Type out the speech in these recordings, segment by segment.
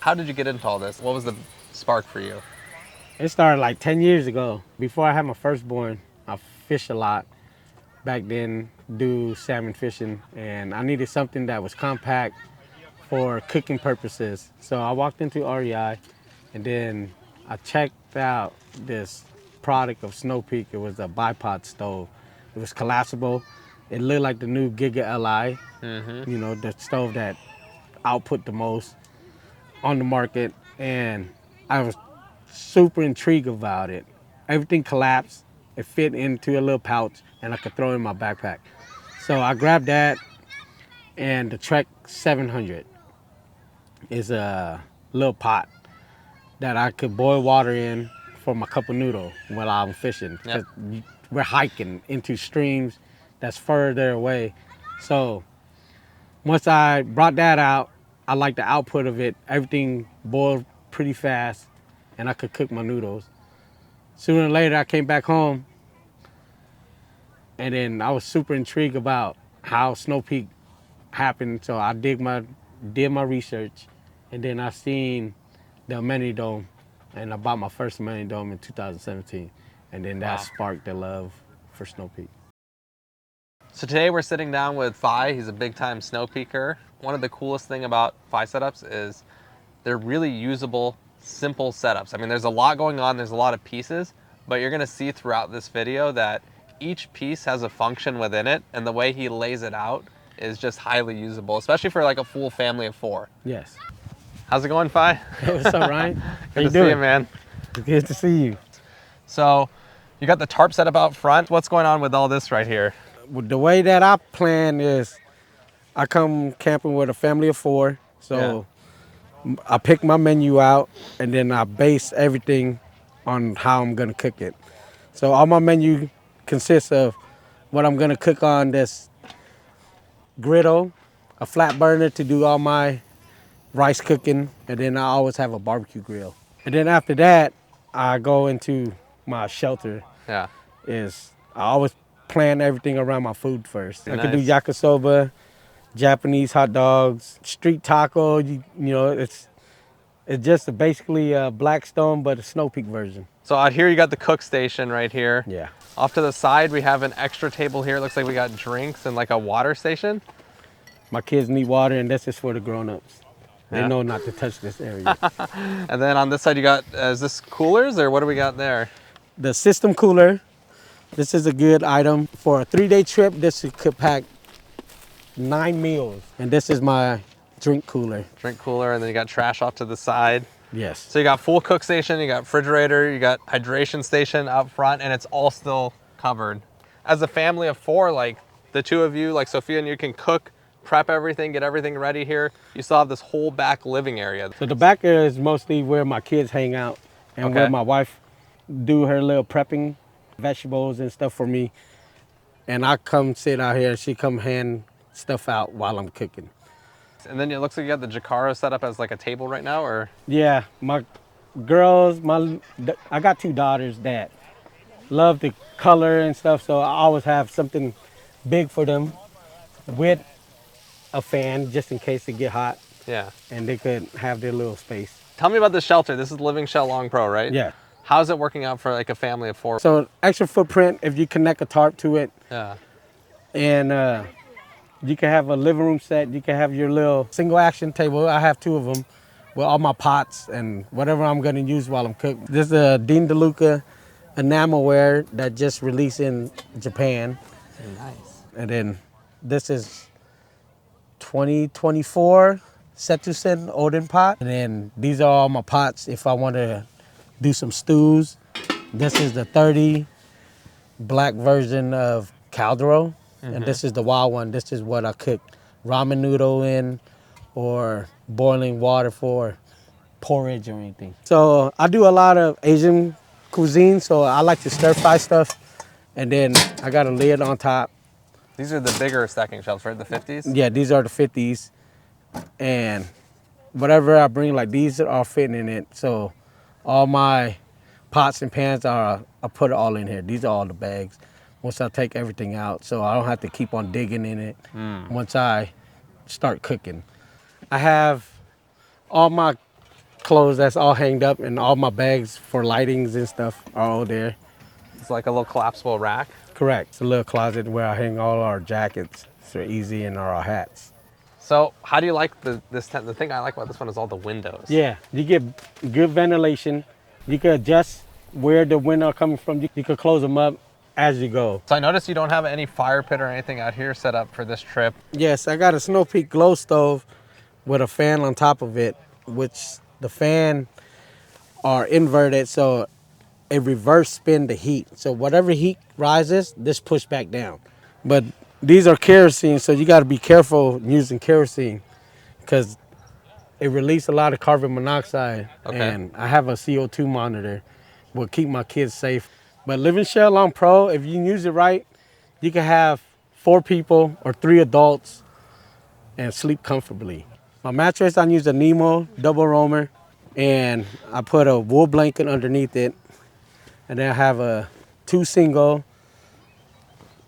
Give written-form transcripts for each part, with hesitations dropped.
How did you get into all this? What was the spark for you? It started like 10 years ago. Before I had my firstborn, I fished a lot. Back then, do salmon fishing, and I needed something that was compact for cooking purposes. So I walked into REI, and then I checked out this product of Snow Peak. It was a bipod stove. It was collapsible. It looked like the new Giga Li, you know, the stove that output the most on the market, and I was super intrigued about it. Everything collapsed. It fit into a little pouch, and I could throw it in my backpack. So I grabbed that, and the Trek 700 is a little pot that I could boil water in for my cup of noodle while I'm fishing. Yep. 'Cause we're hiking into streams that's further away. So once I brought that out, I liked the output of it. Everything boiled pretty fast, and I could cook my noodles. Sooner or later, I came back home, and then I was super intrigued about how Snow Peak happened. So I did my research, and then I seen the amenity dome, and I bought my first amenity dome in 2017, and then that sparked the love for Snow Peak. So today we're sitting down with Phai. He's a big-time snow peaker. One of the coolest thing about Phai setups is they're really usable, simple setups. I mean, there's a lot going on, there's a lot of pieces, but you're gonna see throughout this video that each piece has a function within it, and the way he lays it out is just highly usable, especially for like a full family of 4. Yes. How's it going, Phai? Hey, what's up, Ryan? How Good you to doing? see you, man. Good to see you. So you got the tarp set up out front. What's going on with all this right here? The way that I plan is I come camping with a family of 4. So I pick my menu out, and then I base everything on how I'm gonna cook it. So all my menu consists of what I'm gonna cook on this griddle, a flat burner to do all my rice cooking, and then I always have a barbecue grill. And then after that, I go into my shelter. Yeah. I always plan everything around my food first. I can do Nice. yakisoba, Japanese hot dogs, street taco. You know, it's just basically a Blackstone, but a Snow Peak version. So out here you got the cook station right here. Yeah. Off to the side we have an extra table here. It looks like we got drinks and like a water station. My kids need water, and this is for the grown-ups. They Yeah. know not to touch this area. And then on this side you got, is this coolers or what do we got there? The system cooler. This is a good item for a 3-day trip. This could pack 9 meals, and this is my drink cooler. Drink cooler, and then you got trash off to the side. Yes. So you got full cook station, you got refrigerator, you got hydration station out front, and it's all still covered. As a family of 4, like the 2 of you, like Sophia and you, can cook, prep everything, get everything ready here. You still have this whole back living area. So the back area is mostly where my kids hang out, and where my wife do her little prepping, vegetables and stuff for me. And I come sit out here, she come hand stuff out while I'm cooking. And then it looks like you got the Jivaro set up as like a table right now, or? Yeah, my girls, I got 2 daughters that love the color and stuff, so I always have something big for them with a fan just in case it get hot. Yeah. And they could have their little space. Tell me about the shelter. This is Living Shell Long Pro, right? Yeah. How's it working out for like a family of 4? So extra footprint if you connect a tarp to it. Yeah. And you can have a living room set. You can have your little single action table. I have 2 of them with all my pots and whatever I'm gonna use while I'm cooking. This is a Dean DeLuca enamelware that just released in Japan. Nice. And then this is 2024 Setsusen Odin pot. And then these are all my pots if I want to do some stews. This is the 30 black version of Caldero. And this is the wild one. This is what I cook ramen noodle in, or boiling water for porridge or anything. So I do a lot of Asian cuisine, so I like to stir fry stuff. And then I got a lid on top. These are the bigger stacking shelves, right? The 50s? Yeah, these are the 50s. And whatever I bring, like these are fitting in it. So all my pots and pans I put it all in here. These are all the bags. Once I take everything out, so I don't have to keep on digging in it once I start cooking. I have all my clothes that's all hanged up, and all my bags for lightings and stuff are all there. It's like a little collapsible rack. Correct. It's a little closet where I hang all our jackets, so easy, and our hats. So how do you like this tent? The thing I like about this one is all the windows. Yeah, you get good ventilation. You can adjust where the wind are coming from. You can close them up as you go. So I noticed you don't have any fire pit or anything out here set up for this trip. Yes, I got a Snow Peak glow stove with a fan on top of it, which the fan are inverted, so it reverse spin the heat. So whatever heat rises, this push back down. But these are kerosene, so you got to be careful using kerosene because it releases a lot of carbon monoxide. Okay. And I have a CO2 monitor, will keep my kids safe. But Living Shell on Pro, if you use it right, you can have 4 people or 3 adults and sleep comfortably. My mattress, I use a Nemo double roamer, and I put a wool blanket underneath it, and then I have a 2 single,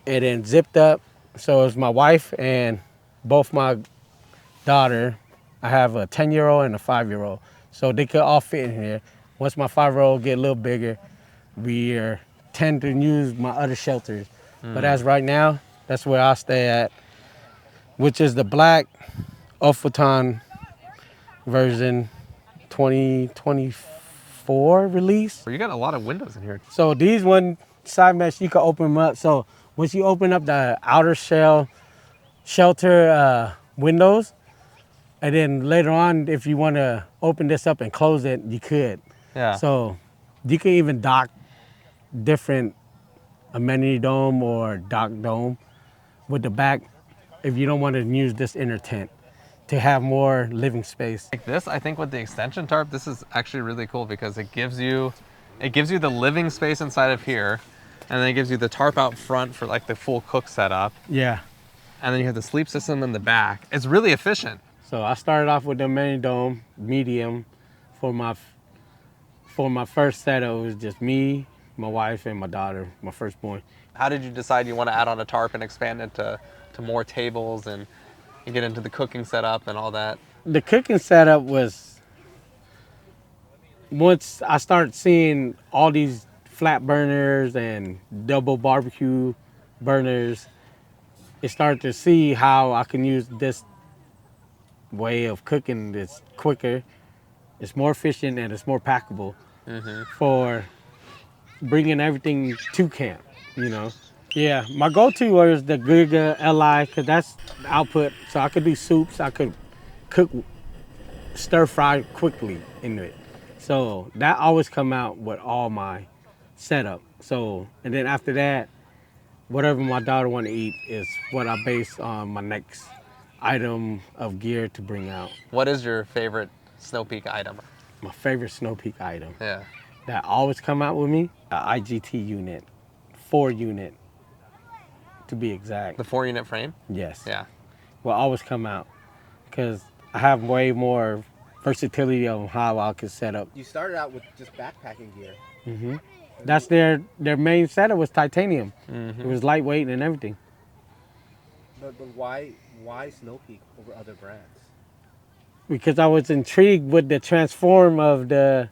and then zipped up. So it's my wife and both my daughter. I have a 10-year-old and a 5-year-old, so they could all fit in here. Once my 5-year-old get a little bigger, we tend to use my other shelters. But as right now, that's where I stay at, which is the black Ophaton version 2024 release. You got a lot of windows in here. So these one side mesh, you can open them up. So once you open up the outer shell shelter windows, and then later on, if you want to open this up and close it, you could. Yeah. So you can even dock different amenity dome or dock dome with the back if you don't want to use this inner tent to have more living space. Like this, I think with the extension tarp, this is actually really cool because it gives you the living space inside of here, and then it gives you the tarp out front for like the full cook setup. Yeah. And then you have the sleep system in the back. It's really efficient. So I started off with the amenity dome, medium, for my first setup. It was just me, my wife, and my daughter, my firstborn. How did you decide you want to add on a tarp and expand it to more tables and get into the cooking setup and all that? The cooking setup was, once I started seeing all these flat burners and double barbecue burners, it started to see how I can use this way of cooking. It's quicker, it's more efficient, and it's more packable for bringing everything to camp, you know. Yeah, my go-to was the Giga Li, because that's the output. So I could do soups, I could cook, stir fry quickly into it. So that always come out with all my setup. So, and then after that, whatever my daughter want to eat is what I base on my next item of gear to bring out. What is your favorite Snow Peak item? My favorite Snow Peak item Yeah. that always come out with me, a IGT unit, 4 unit to be exact. The 4-unit frame? Yes. Yeah. Will always come out because I have way more versatility of how I could set up. You started out with just backpacking gear. That's their main setup was titanium. It was lightweight and everything. But why Snow Peak over other brands? Because I was intrigued with the transform of the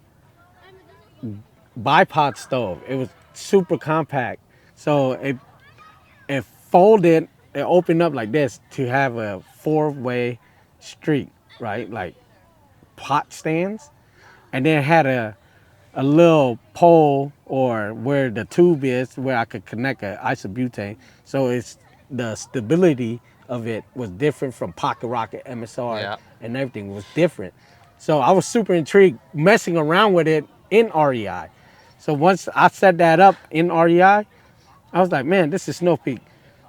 bipod stove. It was super compact. So it folded, it opened up like this to have a 4-way street, right? Like pot stands. And then it had a little pole or where the tube is where I could connect an isobutane. So it's the stability of it was different from Pocket Rocket, MSR, and everything was different. So I was super intrigued messing around with it in REI. So once I set that up in REI, I was like, man, this is Snow Peak.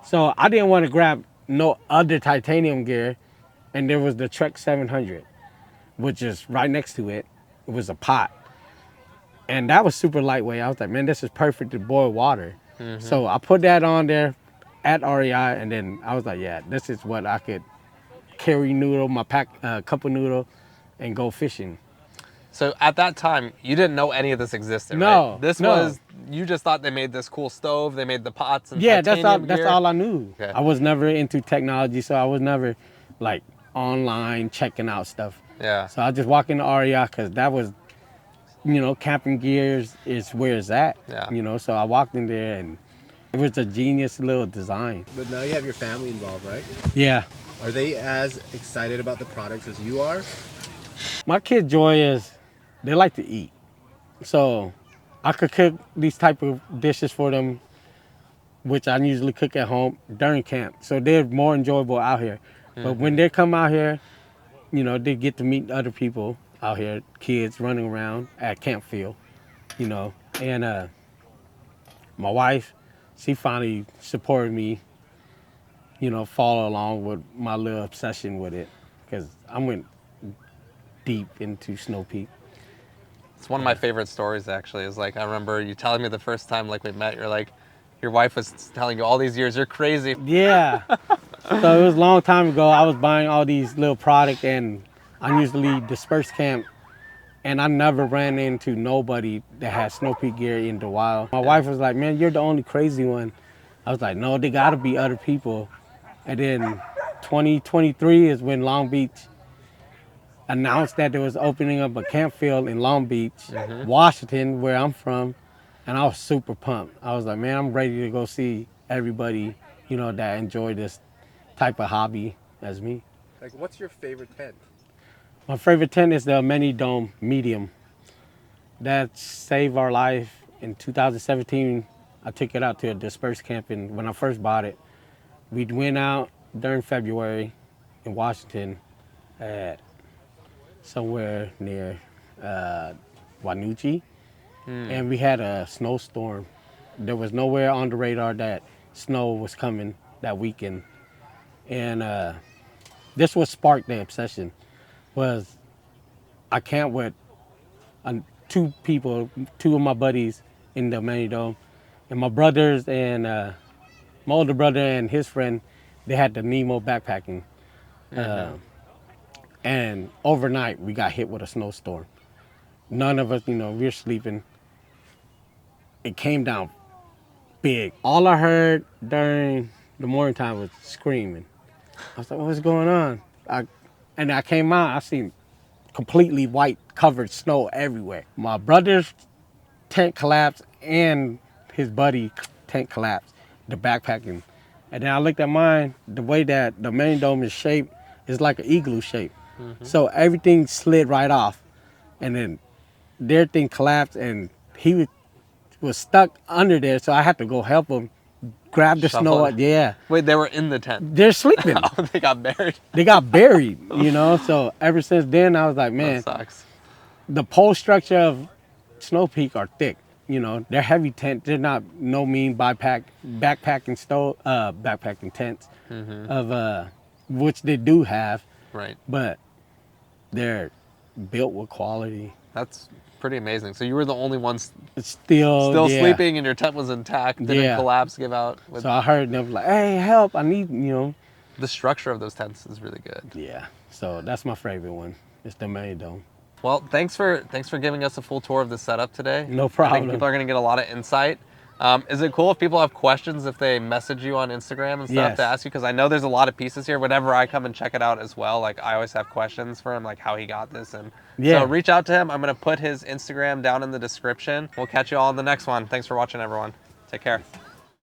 So I didn't want to grab no other titanium gear. And there was the Trek 700, which is right next to it. It was a pot. And that was super lightweight. I was like, man, this is perfect to boil water. So I put that on there at REI, and then I was like, yeah, this is what I could carry noodle, my cup of noodle, and go fishing. So at that time, you didn't know any of this existed, No, right? This no. was, you just thought they made this cool stove, they made the pots and Yeah, titanium that's gear. all I knew. Okay. I was never into technology, so I was never like online checking out stuff. Yeah. So I just walk into REI because that was, camping gears is where it's at. Yeah. So I walked in there and it was a genius little design. But now you have your family involved, right? Yeah. Are they as excited about the products as you are? My kid joy is they like to eat. So I could cook these type of dishes for them, which I usually cook at home during camp. So they're more enjoyable out here. But when they come out here, they get to meet other people out here, kids running around at Camp Field, And my wife, she finally supported me, follow along with my little obsession with it. Because I went deep into Snow Peak. It's one of my favorite stories actually. Is like I remember you telling me the first time like we met, you're like, your wife was telling you all these years, you're crazy. Yeah. So it was a long time ago. I was buying all these little product and I usually disperse camp and I never ran into nobody that had Snow Peak gear in the wild. My wife was like, man, you're the only crazy one. I was like, no, there gotta be other people. And then 2023 is when Long Beach announced that there was opening up a camp field in Long Beach, Washington, where I'm from. And I was super pumped. I was like, man, I'm ready to go see everybody, that enjoy this type of hobby as me. Like, what's your favorite tent? My favorite tent is the Mini Dome Medium. That saved our life. In 2017, I took it out to a dispersed camp, and when I first bought it, we went out during February in Washington at somewhere near Wanuchi, and we had a snowstorm. There was nowhere on the radar that snow was coming that weekend, and this what sparked the obsession. Was I camped with two people, two of my buddies in the Mini Dome, and my brothers and my older brother and his friend, they had the Nemo backpacking. And overnight, we got hit with a snowstorm. None of us, we were sleeping. It came down big. All I heard during the morning time was screaming. I was like, what's going on? And I came out, I seen completely white covered snow everywhere. My brother's tent collapsed and his buddy tent collapsed, the backpacking. And then I looked at mine, the way that the main dome is shaped is like an igloo shape. So everything slid right off. And then their thing collapsed and he was stuck under there. So I had to go help him grab the Shovel snow. it. Yeah. Wait, they were in the tent. They're sleeping. Oh, they got buried. They got buried, So ever since then, I was like, man, That sucks. the pole structure of Snow Peak are thick. They're heavy tents. They're not no mean backpacking tents of which they do have, Right. but they're built with quality. That's pretty amazing. So you were the only ones It's still yeah. sleeping and your tent was intact, didn't Yeah. collapse, give out. So I heard them like, hey, help, I need, The structure of those tents is really good. Yeah. So that's my favorite one. It's the main dome. Well, thanks for giving us a full tour of the setup today. No I problem. think people are going to get a lot of insight. Is it cool if people have questions if they message you on Instagram and stuff Yes. to ask you? Because I know there's a lot of pieces here. Whenever I come and check it out as well, like I always have questions for him, like how he got this. And Yeah. so reach out to him. I'm going to put his Instagram down in the description. We'll catch you all in the next one. Thanks for watching, everyone. Take care.